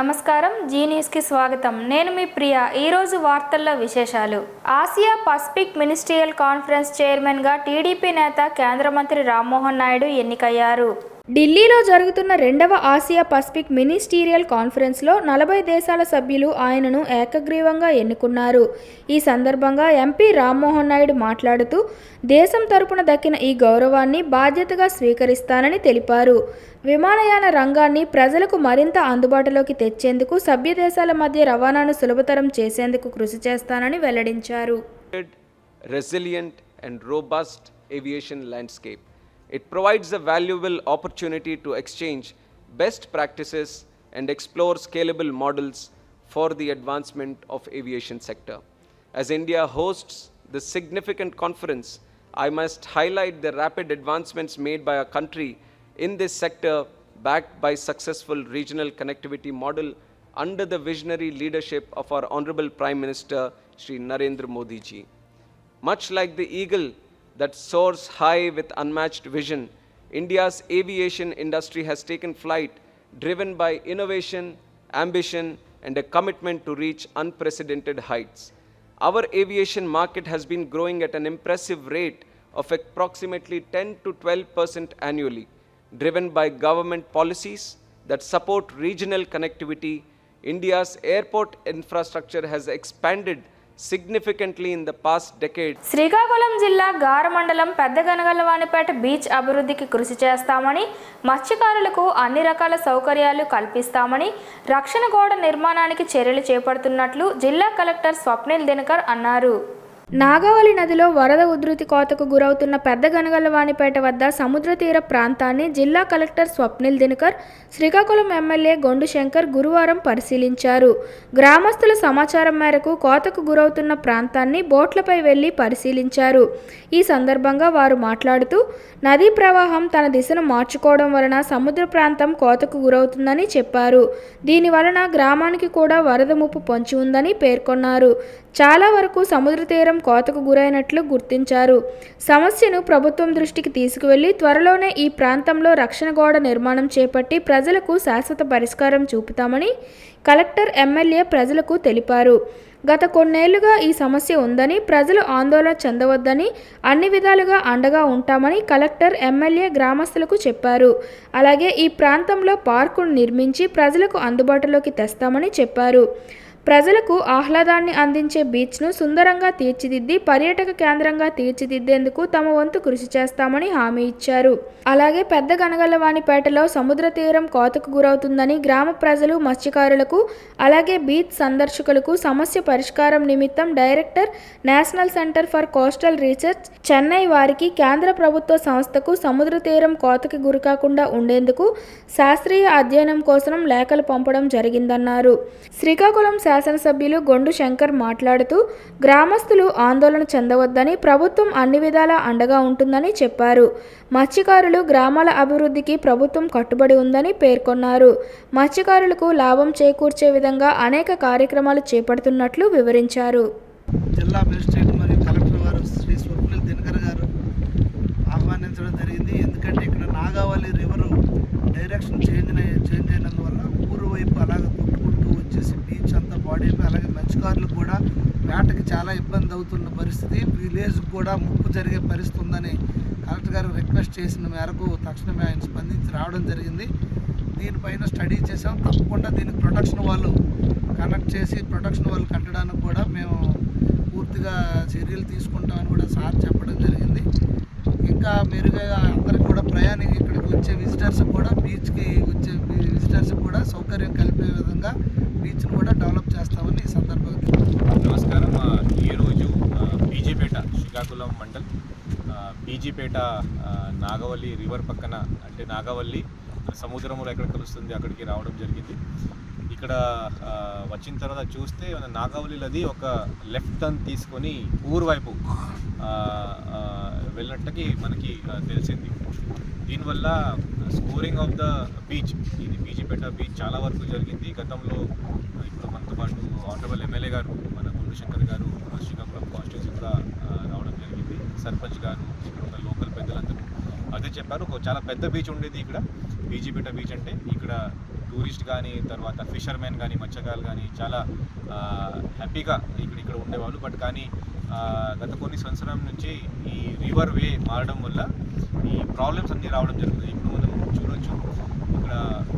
నమస్కారం, జీ న్యూస్కి స్వాగతం. నేను మీ ప్రియా. ఈరోజు వార్తల్లో విశేషాలు. ఆసియా పసిఫిక్ మినిస్ట్రియల్ కాన్ఫరెన్స్ చైర్మన్గా టీడీపీ నేత కేంద్ర మంత్రి రామ్మోహన్ నాయుడు ఎన్నికయ్యారు. ఢిల్లీలో జరుగుతున్న 2వ ఆసియా పసిఫిక్ మినిస్టీరియల్ కాన్ఫరెన్స్లో 40 దేశాల సభ్యులు ఆయనను ఏకగ్రీవంగా ఎన్నుకున్నారు. ఈ సందర్భంగా ఎంపీ రామ్మోహన్ నాయుడు మాట్లాడుతూ దేశం తరపున దక్కిన ఈ గౌరవాన్ని బాధ్యతగా స్వీకరిస్తానని తెలిపారు. విమానయాన రంగాన్ని ప్రజలకు మరింత అందుబాటులోకి తెచ్చేందుకు సభ్య దేశాల మధ్య రవాణాను సులభతరం చేసేందుకు కృషి చేస్తానని వెల్లడించారు. Resilient and robust aviation landscape. It provides a valuable opportunity to exchange best practices and explore scalable models for the advancement of aviation sector. As India hosts this significant conference, I must highlight the rapid advancements made by our country in this sector, backed by successful regional connectivity model under the visionary leadership of our Honorable Prime Minister Shri Narendra Modi ji. Much like the eagle that soars high with unmatched vision, India's aviation industry has taken flight, driven by innovation, ambition, and a commitment to reach unprecedented heights. Our aviation market has been growing at an impressive rate of approximately 10 to 12% annually, driven by government policies that support regional connectivity. India's airport infrastructure has expanded significantly in the past decade. Srikakulam జిల్లా గార మండలం పెద్దగనగలవానిపేట beach అభివృద్ధికి కృషి చేస్తామని, మత్స్యకారులకు అన్ని రకాల సౌకర్యాలు కల్పిస్తామని, రక్షణ గోడ నిర్మాణానికి చర్యలు చేపడుతున్నట్లు జిల్లా కలెక్టర్ స్వప్నిల్ దినకర్ అన్నారు. నాగావళి నదిలో వరద ఉధృతి కోతకు గురవుతున్న పెద్దగనగలవానిపేట వద్ద సముద్ర తీర ప్రాంతాన్ని జిల్లా కలెక్టర్ స్వప్నిల్ దినకర్, శ్రీకాకుళం ఎమ్మెల్యే గొండు శంకర్ గురువారం పరిశీలించారు. గ్రామస్తుల సమాచారం మేరకు కోతకు గురవుతున్న ప్రాంతాన్ని బోట్లపై వెళ్లి పరిశీలించారు. ఈ సందర్భంగా వారు మాట్లాడుతూ నదీ ప్రవాహం తన దిశను మార్చుకోవడం వలన సముద్ర ప్రాంతం కోతకు గురవుతుందని చెప్పారు. దీని వలన గ్రామానికి కూడా వరద ముప్పు పొంచి ఉందని పేర్కొన్నారు. చాలా వరకు సముద్ర తీరం కోతకు గురైనట్లు గుర్తించారు. సమస్యను ప్రభుత్వం దృష్టికి తీసుకువెళ్లి త్వరలోనే ఈ ప్రాంతంలో రక్షణ గోడ నిర్మాణం చేపట్టి ప్రజలకు శాశ్వత పరిష్కారం చూపుతామని కలెక్టర్, ఎమ్మెల్యే ప్రజలకు తెలిపారు. గత కొన్నేళ్లుగా ఈ సమస్య ఉందని, ప్రజలు ఆందోళన చెందవద్దని, అన్ని విధాలుగా అండగా ఉంటామని కలెక్టర్, ఎమ్మెల్యే గ్రామస్తులకు చెప్పారు. అలాగే ఈ ప్రాంతంలో పార్కును నిర్మించి ప్రజలకు అందుబాటులోకి తెస్తామని చెప్పారు. ప్రజలకు ఆహ్లాదాన్ని అందించే బీచ్ను సుందరంగా తీర్చిదిద్ది పర్యాటక కేంద్రంగా తీర్చిదిద్దేందుకు తమ వంతు కృషి చేస్తామని హామీ ఇచ్చారు. అలాగే పెద్దగనగలవానిపేటలో సముద్ర తీరం కోతకు గురవుతుందని గ్రామ ప్రజలు, మత్స్యకారులకు, అలాగే బీచ్ సందర్శకులకు సమస్య పరిష్కారం నిమిత్తం director, national centre for coastal research, Chennai వారికి కేంద్ర ప్రభుత్వ సంస్థకు సముద్ర తీరం కోతకి గురికాకుండా ఉండేందుకు శాస్త్రీయ అధ్యయనం కోసం లేఖలు పంపడం జరిగిందన్నారు. శ్రీకాకుళం శాసనసభ్యులు గొండు శంకర్ మాట్లాడుతూ గ్రామస్తులు ఆందోళన చెందవద్దని, ప్రభుత్వం అన్ని విధాలా అండగా ఉంటుందని చెప్పారు. మత్స్యకారులు గ్రామాల అభివృద్ధికి ప్రభుత్వం కట్టుబడి ఉందని పేర్కొన్నారు. మత్స్యకారులకు లాభం చేకూర్చే విధంగా అనేక కార్యక్రమాలు చేపడుతున్నట్లు వివరించారు. జిల్లా మేజిస్ట్రేట్ మరియు కలెక్టర్ గారు శ్రీ స్వప్నిల్ దినకర్ గారు ఆహ్వానించడం జరిగింది. ఎందుకంటే ఇక్కడ నాగావళి రివర్ డైరెక్షన్ చేంజ్ అయినందువల్ల ఊరు వైపు అలాగే కొట్టుకుంటూ వచ్చేసి బీచ్ అంతా పాడైపోయి, అలాగే మత్స్యకారులకు కూడా వేటకి చాలా ఇబ్బంది అవుతున్న పరిస్థితి, విలేజ్కి కూడా ముప్పు జరిగే పరిస్థితి ఉందని కలెక్టర్ గారు రిక్వెస్ట్ చేసిన మేరకు తక్షణమే ఆయన స్పందించి రావడం జరిగింది. దీనిపైన స్టడీ చేసాం. తప్పకుండా దీనికి ప్రొటెక్షన్ వాళ్ళు కనెక్ట్ చేసి ప్రొటెక్షన్ వాళ్ళు కట్టడానికి కూడా మేము పూర్తిగా చర్యలు తీసుకుంటామని కూడా సార్ చెప్పడం జరిగింది. ఇంకా మెరుగ్గా అందరికి కూడా ఇక్కడికి వచ్చే విజిటర్స్ కూడా బీచ్కి వచ్చే విజిటర్స్ కూడా సౌకర్యం కలిపే విధంగా బీచ్ను కూడా డెవలప్ చేస్తామని ఈ సందర్భంగా. నమస్కారం. ఈరోజు బీజీపేట, శ్రీకాకుళం మండల్ బీజీపేట నాగవల్లి రివర్ పక్కన, అంటే నాగవల్లి సముద్రంలో ఎక్కడ కలుస్తుంది అక్కడికి రావడం జరిగింది. ఇక్కడ వచ్చిన తర్వాత చూస్తే మన నాగావళి నది ఒక లెఫ్ట్ టర్న్ తీసుకొని ఊరు వైపు వెళ్ళినట్టుకి మనకి తెలిసింది. దీనివల్ల స్కోరింగ్ ఆఫ్ ద బీచ్, ఇది బీజీపేట బీచ్ చాలా వరకు జరిగింది. గతంలో ఇప్పుడు మనతో పాటు ఆనరబుల్ ఎమ్మెల్యే గారు, మన గొండు శంకర్ గారు శ్రీకాకుళం కాన్స్టిట్యూన్సీ కూడా రావడం జరిగింది. సర్పంచ్ గారు, ఇక్కడ ఉన్న లోకల్ పెద్దలందరూ అదే చెప్పారు. చాలా పెద్ద బీచ్ ఉండేది ఇక్కడ బీజీపేట బీచ్ అంటే. ఇక్కడ టూరిస్ట్ కానీ తర్వాత ఫిషర్మెన్ కానీ మత్స్యకారులు కానీ చాలా హ్యాపీగా ఇక్కడ ఉండేవాళ్ళు. బట్ కానీ గత కొన్ని సంవత్సరం నుంచి ఈ రివర్ వే మారడం వల్ల ఈ ప్రాబ్లమ్స్ అన్నీ రావడం జరుగుతుంది. ఇప్పుడు మనం చూడొచ్చు ఇక్కడ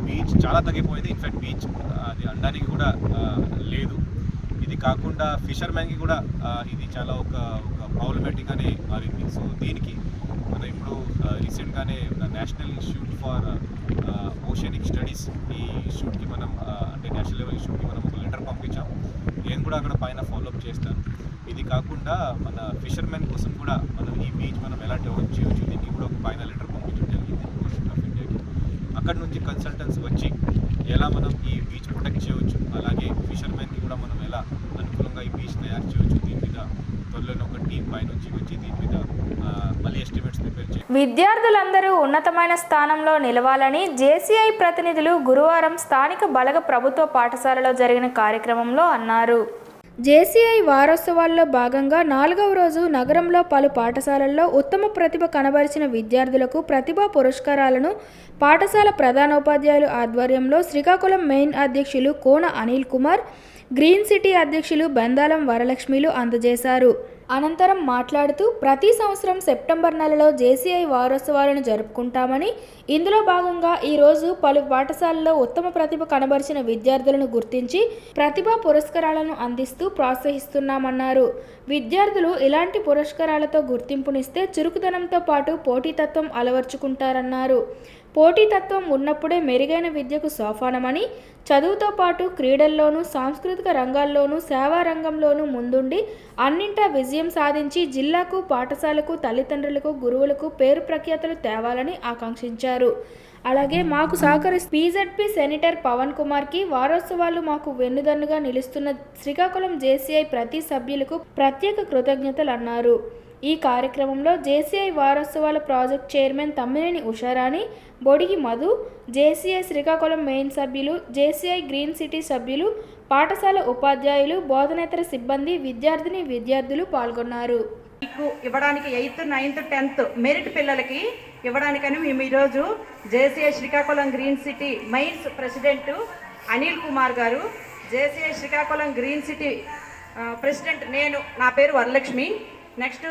బీచ్ చాలా తగ్గిపోయింది. ఇన్ఫ్యాక్ట్ బీచ్ అది అనడానికి కూడా లేదు. ఇది కాకుండా ఫిషర్మెన్కి కూడా ఇది చాలా ఒక ప్రాబ్లమాటిక్గానే మారింది. సో దీనికి మనం ఇప్పుడు రీసెంట్గానే national institute for oceanic studies ఈ ఇన్స్టిట్యూట్కి మనం అంటే నేషనల్ లెవెల్ ఇన్స్టిట్యూట్కి మనం ఒక లెటర్ పంపించాం. నేను కూడా అక్కడ పైన ఫాలోఅప్ చేస్తాను. ఇది కాకుండా మన ఫిషర్మెన్ కోసం కూడా మనం ఈ బీచ్ మనం ఎలా డెవలప్ చేయవచ్చు దీనికి కూడా ఒక పైన లెటర్ పంపించడం జరిగింది గవర్నమెంట్ ఆఫ్ ఇండియాకి. అక్కడ నుంచి కన్సల్టెంట్స్ వచ్చి ఎలా మనం ఈ బీచ్ ప్రొటెక్ట్ చేయవచ్చు, అలాగే ఫిషర్మెన్కి కూడా మనం ఎలా అనుకూలంగా ఈ బీచ్ తయారు చేయవచ్చు, దీని మీద త్వరలోనే ఒక టీం పై నుంచి వచ్చి దీని మీద మళ్ళీ ఎస్టిమేట్స్ ప్రిపేర్ చేయాలి. విద్యార్థులందరూ ఉన్నతమైన స్థానంలో నిలవాలని జేసీఐ ప్రతినిధులు గురువారం స్థానిక బలగ ప్రభుత్వ పాఠశాలలో జరిగిన కార్యక్రమంలో అన్నారు. జేసీఐ వారోత్సవాల్లో భాగంగా 4వ రోజు నగరంలో పలు పాఠశాలల్లో ఉత్తమ ప్రతిభ కనబరిచిన విద్యార్థులకు ప్రతిభా పురస్కారాలను పాఠశాల ప్రధానోపాధ్యాయులు ఆధ్వర్యంలో శ్రీకాకుళం మెయిన్ అధ్యక్షులు కోన అనిల్ కుమార్, గ్రీన్ సిటీ అధ్యక్షులు బెందాలం వరలక్ష్మిలు అందజేశారు. అనంతరం మాట్లాడుతూ ప్రతి సంవత్సరం సెప్టెంబర్ నెలలో జేసీఐ వారోత్సవాలను జరుపుకుంటామని, ఇందులో భాగంగా ఈరోజు పలు పాఠశాలల్లో ఉత్తమ ప్రతిభ కనబరిచిన విద్యార్థులను గుర్తించి ప్రతిభా పురస్కారాలను అందిస్తూ ప్రోత్సహిస్తున్నామన్నారు. విద్యార్థులు ఇలాంటి పురస్కారాలతో గుర్తింపునిస్తే చురుకుదనంతో పాటు పోటీతత్వం అలవర్చుకుంటారన్నారు. పోటీతత్వం ఉన్నప్పుడే మెరుగైన విద్యకు సోపానమని, చదువుతో పాటు క్రీడల్లోనూ సాంస్కృతిక రంగాల్లోనూ సేవా రంగంలోనూ ముందుండి అన్నింటా విజయం సాధించి జిల్లాకు, పాఠశాలకు, తల్లిదండ్రులకు, గురువులకు పేరు ప్రఖ్యాతులు తేవాలని ఆకాంక్షించారు. అలాగే మాకు సహకరిస్తున్న పీజెడ్పీ సెనేటర్ పవన్ కుమార్కి, వారోత్సవాలు మాకు వెన్నుదన్నుగా నిలుస్తున్న శ్రీకాకుళం జేసీఐ ప్రతి సభ్యులకు ప్రత్యేక కృతజ్ఞతలు అన్నారు. ఈ కార్యక్రమంలో జేసీఐ వారోత్సవాల project chairman Tammineni Usharani, Bodigi Madhu, JCI Srikakulam main సభ్యులు, జేసీఐ గ్రీన్ సిటీ సభ్యులు, పాఠశాల ఉపాధ్యాయులు, బోధనేతర సిబ్బంది, విద్యార్థులు పాల్గొన్నారు. మీకు ఇవ్వడానికి 8th, 9th, 10th మెరిట్ పిల్లలకి ఇవ్వడానికని మేము ఈరోజు JCI Srikakulam green city mains president Anil Kumar garu, JCI Srikakulam green city president నా పేరు వరలక్ష్మి. నెక్స్ట్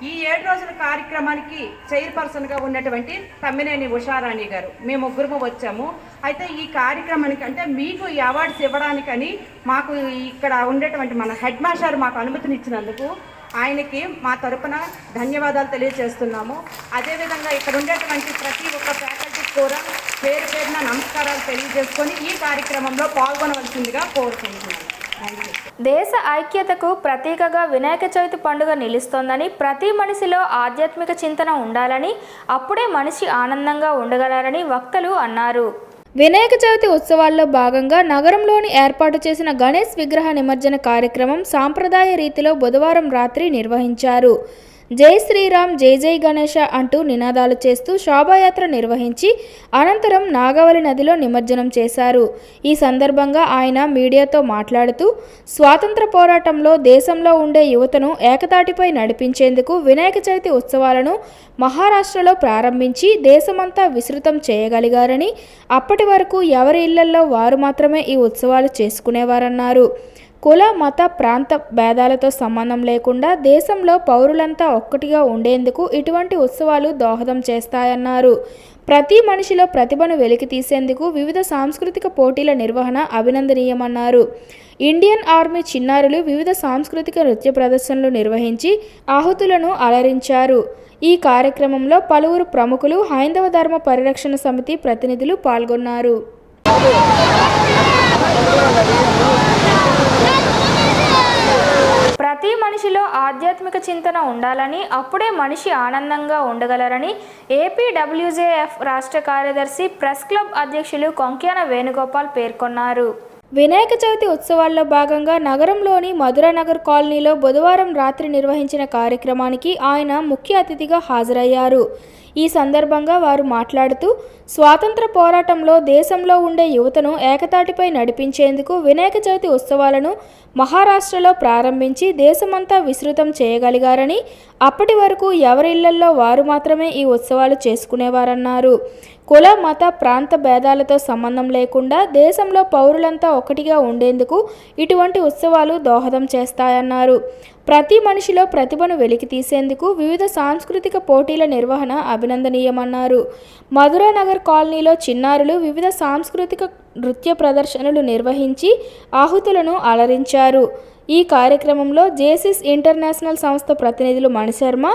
ఈ 7 రోజుల కార్యక్రమానికి చైర్పర్సన్గా ఉన్నటువంటి తమ్మినేని ఉషారాణి గారు, మేము ముగ్గురు వచ్చాము. అయితే ఈ కార్యక్రమానికి అంటే మీకు ఈ అవార్డ్స్ ఇవ్వడానికని మాకు ఇక్కడ ఉండేటువంటి మన హెడ్ మాస్టర్ మాకు అనుమతినిచ్చినందుకు ఆయనకి మా తరపున ధన్యవాదాలు తెలియజేస్తున్నాము. అదేవిధంగా ఇక్కడ ఉండేటువంటి ప్రతి ఒక్క ఫ్యాకల్టీకి కూడా పేరు పేరున నమస్కారాలు తెలియజేసుకొని ఈ కార్యక్రమంలో పాల్గొనవలసిందిగా కోరుకుంటున్నాను. దేశ ఐక్యతకు ప్రతీకగా వినాయక చవితి పండుగ నిలుస్తోందని, ప్రతి మనిషిలో ఆధ్యాత్మిక చింతన ఉండాలని, అప్పుడే మనిషి ఆనందంగా ఉండగలరని వక్తలు అన్నారు. వినాయక చవితి ఉత్సవాల్లో భాగంగా నగరంలోని ఏర్పాటు చేసిన గణేష్ విగ్రహ నిమజ్జన కార్యక్రమం సాంప్రదాయ రీతిలో బుధవారం రాత్రి నిర్వహించారు. జై శ్రీరామ్, జై జై గణేష అంటూ నినాదాలు చేస్తూ శోభాయాత్ర నిర్వహించి అనంతరం నాగవలి నదిలో నిమజ్జనం చేశారు. ఈ సందర్భంగా ఆయన మీడియాతో మాట్లాడుతూ, స్వాతంత్ర పోరాటంలో దేశంలో ఉండే యువతను ఏకతాటిపై నడిపించేందుకు వినాయక చవితి ఉత్సవాలను మహారాష్ట్రలో ప్రారంభించి దేశమంతా విస్తృతం చేయగలిగారని, అప్పటి వరకు ఎవరి ఇళ్లల్లో వారు మాత్రమే ఈ ఉత్సవాలు చేసుకునేవారన్నారు. కుల, మత, ప్రాంత భేదాలతో సంబంధం లేకుండా దేశంలో పౌరులంతా ఒక్కటిగా ఉండేందుకు ఇటువంటి ఉత్సవాలు దోహదం చేస్తాయన్నారు. ప్రతి మనిషిలో ప్రతిభను వెలికి తీసేందుకు వివిధ సాంస్కృతిక పోటీల నిర్వహణ అభినందనీయమన్నారు. ఇండియన్ ఆర్మీ చిన్నారులు వివిధ సాంస్కృతిక నృత్య ప్రదర్శనలు నిర్వహించి ఆహుతులను అలరించారు. ఈ కార్యక్రమంలో పలువురు ప్రముఖులు, హైందవ ధర్మ పరిరక్షణ సమితి ప్రతినిధులు పాల్గొన్నారు. ప్రతి మనిషిలో ఆధ్యాత్మిక చింతన ఉండాలని, అప్పుడే మనిషి ఆనందంగా ఉండగలరని ఏపీడబ్ల్యూజేఎఫ్ రాష్ట్ర కార్యదర్శి, ప్రెస్ క్లబ్ అధ్యక్షులు కొంక్యాన వేణుగోపాల్ పేర్కొన్నారు. వినాయక చవితి ఉత్సవాల్లో భాగంగా నగరంలోని మధురానగర్ కాలనీలో బుధవారం రాత్రి నిర్వహించిన కార్యక్రమానికి ఆయన ముఖ్య అతిథిగా హాజరయ్యారు. ఈ సందర్భంగా వారు మాట్లాడుతూ, స్వాతంత్ర పోరాటంలో దేశంలో ఉండే యువతను ఏకతాటిపై నడిపించేందుకు వినాయక చవితి ఉత్సవాలను మహారాష్ట్రలో ప్రారంభించి దేశమంతా విస్తృతం చేయగలిగారని, అప్పటి వరకు ఎవరి ఇళ్లల్లో వారు మాత్రమే ఈ ఉత్సవాలు చేసుకునేవారన్నారు. కుల మత ప్రాంత భేదాలతో సంబంధం లేకుండా దేశంలో పౌరులంతా ఒకటిగా ఉండేందుకు ఇటువంటి ఉత్సవాలు దోహదం చేస్తాయన్నారు. ప్రతి మనిషిలో ప్రతిభను వెలికి తీసేందుకు వివిధ సాంస్కృతిక పోటీల నిర్వహణ అభినందనీయమన్నారు. మధురానగర్ కాలనీలో చిన్నారులు వివిధ సాంస్కృతిక నృత్య ప్రదర్శనలు నిర్వహించి ఆహుతులను అలరించారు. ఈ కార్యక్రమంలో జేసిస్ ఇంటర్నేషనల్ సంస్థ ప్రతినిధులు Manisharma,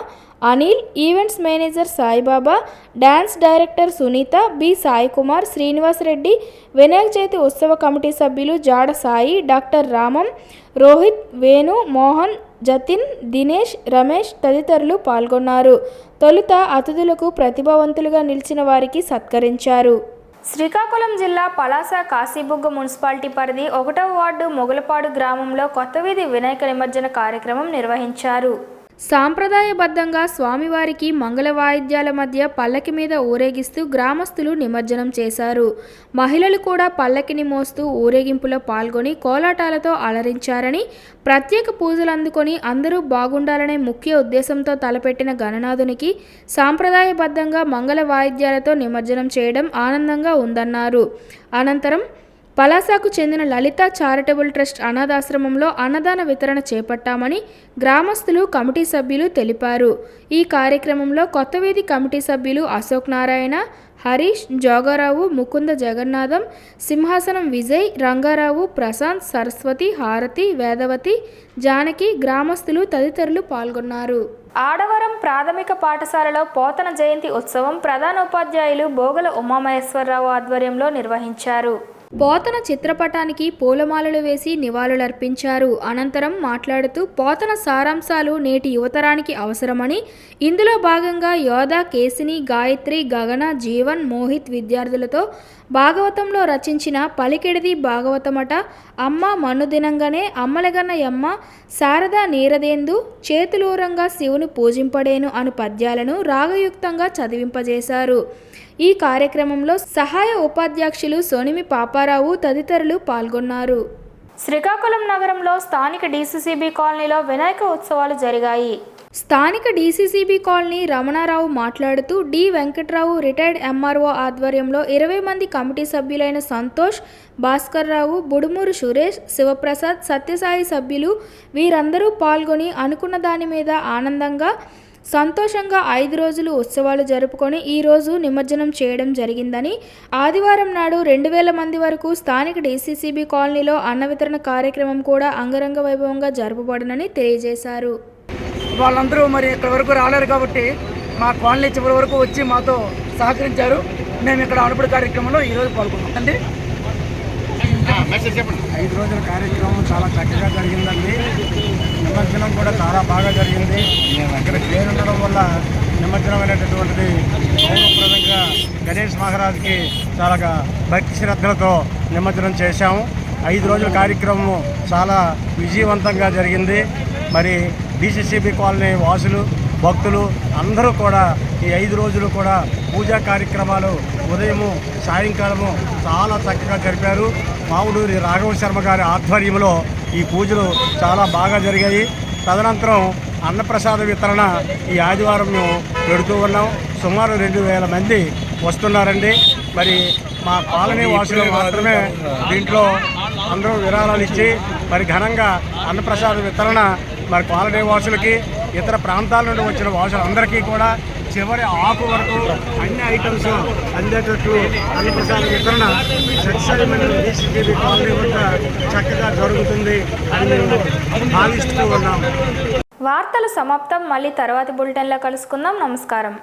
Anil, events manager Saibaba, dance director Sunitha, B Saikumar, Srinivasareddy, Vinayaka Chavithi ఉత్సవ కమిటీ సభ్యులు జాడ సాయి, డాక్టర్ రామం, రోహిత్, వేణు, మోహన్, జతిన్, దినేష్, రమేష్ తదితరులు పాల్గొన్నారు. తొలుత అతిథులకు ప్రతిభావంతులుగా నిలిచిన వారికి సత్కరించారు. శ్రీకాకుళం జిల్లా పలాస కాశీబుగ్గ మున్సిపాలిటీ పరిధి 1వ వార్డు మొగలపాడు గ్రామంలో కొత్త వీధి వినాయక నిమజ్జన కార్యక్రమం నిర్వహించారు. సాంప్రదాయబద్ధంగా స్వామివారికి మంగళ వాయిద్యాల మధ్య పల్లకి మీద ఊరేగిస్తూ గ్రామస్తులు నిమజ్జనం చేశారు. మహిళలు కూడా పల్లకిని మోస్తూ ఊరేగింపులో పాల్గొని కోలాటాలతో అలరించారని, ప్రత్యేక పూజలు అందుకొని అందరూ బాగుండాలనే ముఖ్య ఉద్దేశంతో తలపెట్టిన గణనాథునికి సాంప్రదాయబద్ధంగా మంగళ వాయిద్యాలతో నిమజ్జనం చేయడం ఆనందంగా ఉందన్నారు. అనంతరం పలాసకు చెందిన లలిత చారిటబుల్ ట్రస్ట్ అనాథాశ్రమంలో అన్నదాన వితరణ చేపట్టామని గ్రామస్తులు, కమిటీ సభ్యులు తెలిపారు. ఈ కార్యక్రమంలో కొత్తవీధి కమిటీ సభ్యులు అశోక్ నారాయణ, హరీష్, జోగారావు, ముకుంద జగన్నాథం, సింహాసనం విజయ్, రంగారావు, ప్రశాంత్, సరస్వతి, హారతి, వేదవతి, జానకి, గ్రామస్తులు తదితరులు పాల్గొన్నారు. ఆడవరం ప్రాథమిక పాఠశాలలో పోతన జయంతి ఉత్సవం ప్రధానోపాధ్యాయులు బోగల ఉమామహేశ్వరరావు ఆధ్వర్యంలో నిర్వహించారు. పోతన చిత్రపటానికి పూలమాలలు వేసి నివాళులర్పించారు. అనంతరం మాట్లాడుతూ పోతన సారాంశాలు నేటి యువతరానికి అవసరమని, ఇందులో భాగంగా యోధ, కేసిని, గాయత్రి, గగన, జీవన్, మోహిత్ విద్యార్థులతో భాగవతంలో రచించిన పలికెడిది భాగవతమట, అమ్మ మన్నుదినంగానే అమ్మలగన్న యమ్మ, శారద నీరదేందు, చేతులూరంగా శివును పూజింపడేను అను పద్యాలను రాగయుక్తంగా చదివింపజేశారు. ఈ కార్యక్రమంలో సహాయ ఉపాధ్యక్షులు సోనిమి పాపారావు తదితరులు పాల్గొన్నారు. శ్రీకాకుళం నగరంలో స్థానిక డీసీసీబీ కాలనీలో వినాయక ఉత్సవాలు జరిగాయి. స్థానిక డీసీసీబీ కాలనీ రమణారావు మాట్లాడుతూ డి వెంకట్రావు రిటైర్డ్ ఎంఆర్ఓ ఆధ్వర్యంలో 20 మంది కమిటీ సభ్యులైన సంతోష్, భాస్కర్ రావు, బుడుమూరు సురేష్, శివప్రసాద్, సత్యసాయి సభ్యులు వీరందరూ పాల్గొని అనుకున్న దాని మీద ఆనందంగా సంతోషంగా 5 రోజులు ఉత్సవాలు జరుపుకొని ఈరోజు నిమజ్జనం చేయడం జరిగిందని, ఆదివారం నాడు 2000 మంది వరకు స్థానిక డీసీసీబీ కాలనీలో అన్న వితరణ కార్యక్రమం కూడా అంగరంగ వైభవంగా జరుపబడునని తెలియజేశారు. వాళ్ళందరూ మరి ఇక్కడ వరకు రాలేరు కాబట్టి మా కాలనీ చివరి వరకు వచ్చి మాతో సహకరించారు. మేము ఇక్కడ అనుపడి కార్యక్రమంలో ఈరోజు పాల్గొన్నాం అండి. 5 రోజుల కార్యక్రమం చాలా చక్కగా జరిగిందండి. నిమజ్జనం కూడా చాలా బాగా జరిగింది. ఇక్కడ క్లియర్ ఉండడం వల్ల నిమజ్జనం అనేటటువంటిది గౌరవప్రదంగా గణేష్ మహారాజ్కి చాలా భక్తి శ్రద్ధలతో నిమజ్జనం చేశాము. 5 రోజుల కార్యక్రమం చాలా విజయవంతంగా జరిగింది. మరి డీసీసీబీ కాలనీ వాసులు, భక్తులు అందరూ కూడా ఈ 5 రోజులు కూడా పూజా కార్యక్రమాలు ఉదయము సాయంకాలము చాలా చక్కగా జరిపారు. మావుడూరి రాఘవ శర్మ గారి ఆధ్వర్యంలో ఈ పూజలు చాలా బాగా జరిగాయి. తదనంతరం అన్నప్రసాద వితరణ ఈ ఆదివారం మేము పెడుతూ ఉన్నాం. సుమారు 2000 మంది వస్తున్నారండి. మరి మా కాలనీ వాసులు మాత్రమే దీంట్లో అందరూ విరాళాలు ఇచ్చి మరి ఘనంగా అన్నప్రసాద వితరణ మరి కాలనీ వాసులకి, ఇతర ప్రాంతాల నుండి వచ్చిన వాసులందరికీ కూడా చివరి ఆకు వరకు అన్ని ఐటమ్స్ అందేటట్లు అన్నప్రసాద వితరణ సత్యసాయి డీసీసీబీ కాలనీ వద్ద చక్కగా జరుగుతుంది అని మేము భావిస్తూ ఉన్నాము. వార్తలు సమాప్తం. మళ్ళీ తర్వాతి బులెటిన్లో కలుసుకుందాం. నమస్కారం.